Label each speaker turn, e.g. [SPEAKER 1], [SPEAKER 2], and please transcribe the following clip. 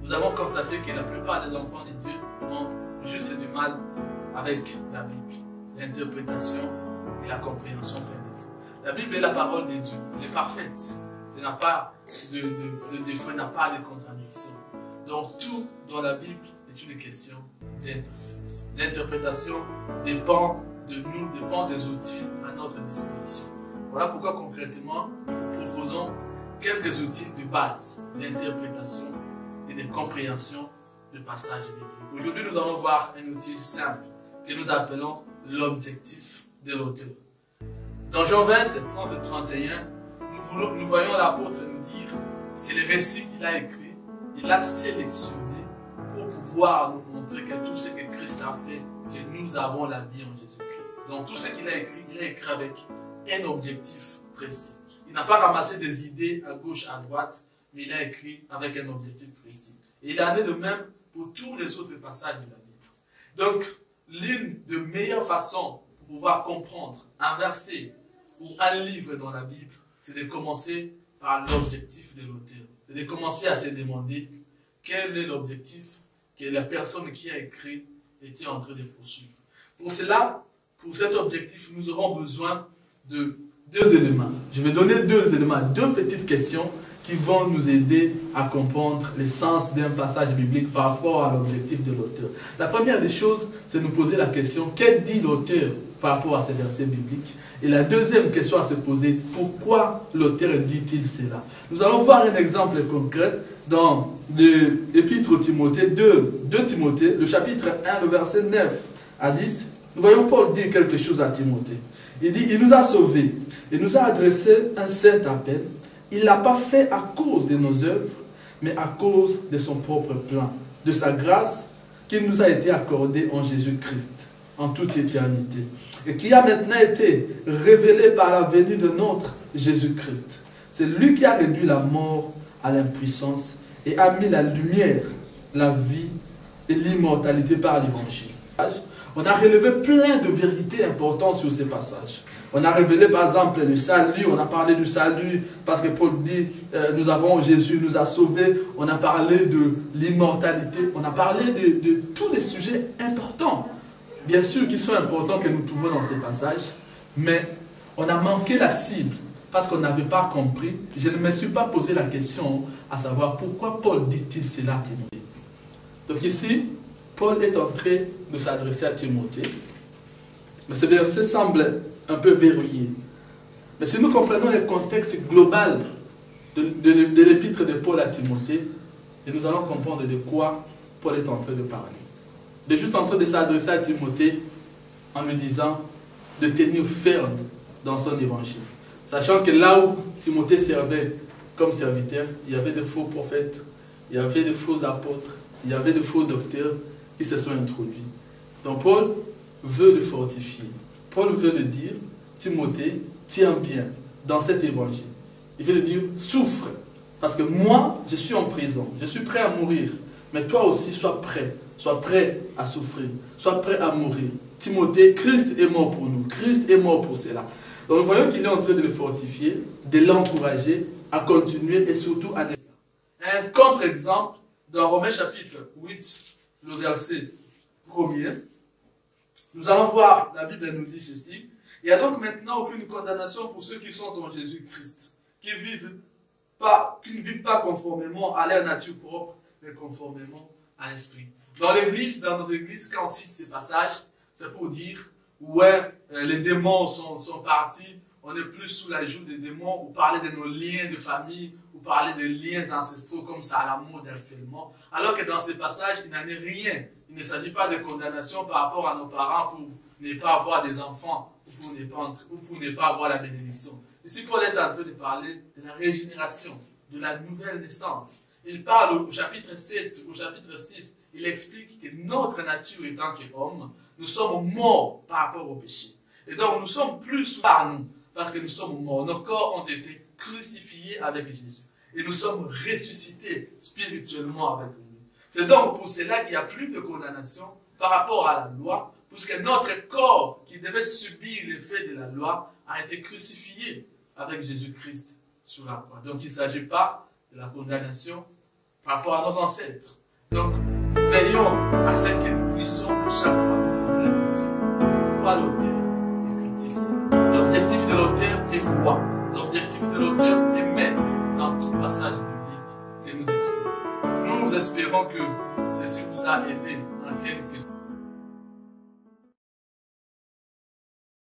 [SPEAKER 1] nous avons constaté que la plupart des enfants de Dieu ont juste du mal avec la Bible. L'interprétation et la compréhension fait défaut. La Bible est la parole de Dieu. Elle est parfaite. Elle n'a pas de défaut, elle n'a pas de contradiction. Donc tout dans la Bible est une question d'interprétation. L'interprétation dépend de nous, dépend des outils à notre disposition. Voilà pourquoi concrètement, nous vous proposons quelques outils de base d'interprétation et de compréhension du passage biblique. Aujourd'hui, nous allons voir un outil simple que nous appelons l'objectif de l'auteur. Dans Jean 20, 30 et 31, nous voyons l'apôtre nous dire que les récits qu'il a écrits, il a sélectionné pour pouvoir nous montrer que tout ce que Christ a fait, que nous avons la vie en Jésus-Christ. Donc tout ce qu'il a écrit avec un objectif précis. Il n'a pas ramassé des idées à gauche, à droite, mais il a écrit avec un objectif précis. Et il en est de même pour tous les autres passages de la Bible. Donc, l'une des meilleures façons pour pouvoir comprendre un verset ou un livre dans la Bible, c'est de commencer par l'objectif de l'auteur. C'est de commencer à se demander quel est l'objectif que la personne qui a écrit était en train de poursuivre. Pour cela, pour cet objectif, nous aurons besoin de deux éléments. Je vais donner deux éléments, deux petites questions qui vont nous aider à comprendre l'essence d'un passage biblique par rapport à l'objectif de l'auteur. La première des choses, c'est de nous poser la question, que dit l'auteur par rapport à ces versets bibliques? Et la deuxième question à se poser, pourquoi l'auteur dit-il cela? Nous allons voir un exemple concret dans l'épître au Timothée, 2 Timothée, le chapitre 1, le verset 9 à 10. Nous voyons Paul dire quelque chose à Timothée. Il dit, il nous a sauvés, il nous a adressé un saint appel. Il ne l'a pas fait à cause de nos œuvres, mais à cause de son propre plan, de sa grâce qui nous a été accordée en Jésus-Christ, en toute éternité, et qui a maintenant été révélée par la venue de notre Jésus-Christ. C'est lui qui a réduit la mort à l'impuissance et a mis la lumière, la vie et l'immortalité par l'évangile. On a relevé plein de vérités importantes sur ces passages. On a révélé par exemple le salut, on a parlé du salut parce que Paul dit Jésus nous a sauvés, on a parlé de l'immortalité, on a parlé de tous les sujets importants, bien sûr qui sont importants que nous trouvons dans ces passages, mais on a manqué la cible parce qu'on n'avait pas compris. Je ne me suis pas posé la question à savoir pourquoi Paul dit-il cela à Timothée. Donc ici, Paul est en train de s'adresser à Timothée, mais ce verset semble un peu verrouillé. Mais si nous comprenons le contexte global de l'épître de Paul à Timothée, et nous allons comprendre de quoi Paul est en train de parler. Il est juste en train de s'adresser à Timothée en lui disant de tenir ferme dans son évangile. Sachant que là où Timothée servait comme serviteur, il y avait de faux prophètes, il y avait de faux apôtres, il y avait de faux docteurs qui se sont introduits. Donc Paul veut le fortifier. Paul veut le dire, Timothée, tiens bien dans cet évangile. Il veut le dire, souffre. Parce que moi, je suis en prison. Je suis prêt à mourir. Mais toi aussi, sois prêt. Sois prêt à souffrir. Sois prêt à mourir. Timothée, Christ est mort pour nous. Christ est mort pour cela. Donc nous voyons qu'il est en train de le fortifier, de l'encourager à continuer et surtout à... Un contre-exemple dans Romains chapitre 8, le verset 1er. Nous allons voir, la Bible nous dit ceci. Il n'y a donc maintenant aucune condamnation pour ceux qui sont en Jésus-Christ, qui ne vivent pas conformément à leur nature propre, mais conformément à l'esprit. Dans l'église, dans nos églises, quand on cite ces passages, c'est pour dire, ouais, les démons sont partis, on n'est plus sous la joue des démons, ou parler de nos liens de famille, ou parler des liens ancestraux comme ça à la mode actuellement. Alors que dans ces passages, il n'en est rien. Il ne s'agit pas de condamnation par rapport à nos parents pour ne pas avoir des enfants ou pour ne pas avoir la bénédiction. Ici, Paul est en train de parler de la régénération, de la nouvelle naissance. Il parle au chapitre 7, au chapitre 6, il explique que notre nature étant qu'homme, nous sommes morts par rapport au péché. Et donc, nous sommes plus par nous, parce que nous sommes morts. Nos corps ont été crucifiés avec Jésus. Et nous sommes ressuscités spirituellement avec lui. C'est donc pour cela qu'il n'y a plus de condamnation par rapport à la loi, puisque notre corps qui devait subir l'effet de la loi a été crucifié avec Jésus-Christ sur la croix. Donc il ne s'agit pas de la condamnation par rapport à nos ancêtres. Donc, veillons à ce que nous puissions à chaque fois nous poser la question. Pourquoi l'auteur écrit cela? L'objectif de l'auteur est quoi? L'objectif de l'auteur est mettre dans tout passage biblique que nous explorons. Nous espérons que ceci vous a aidé en quelque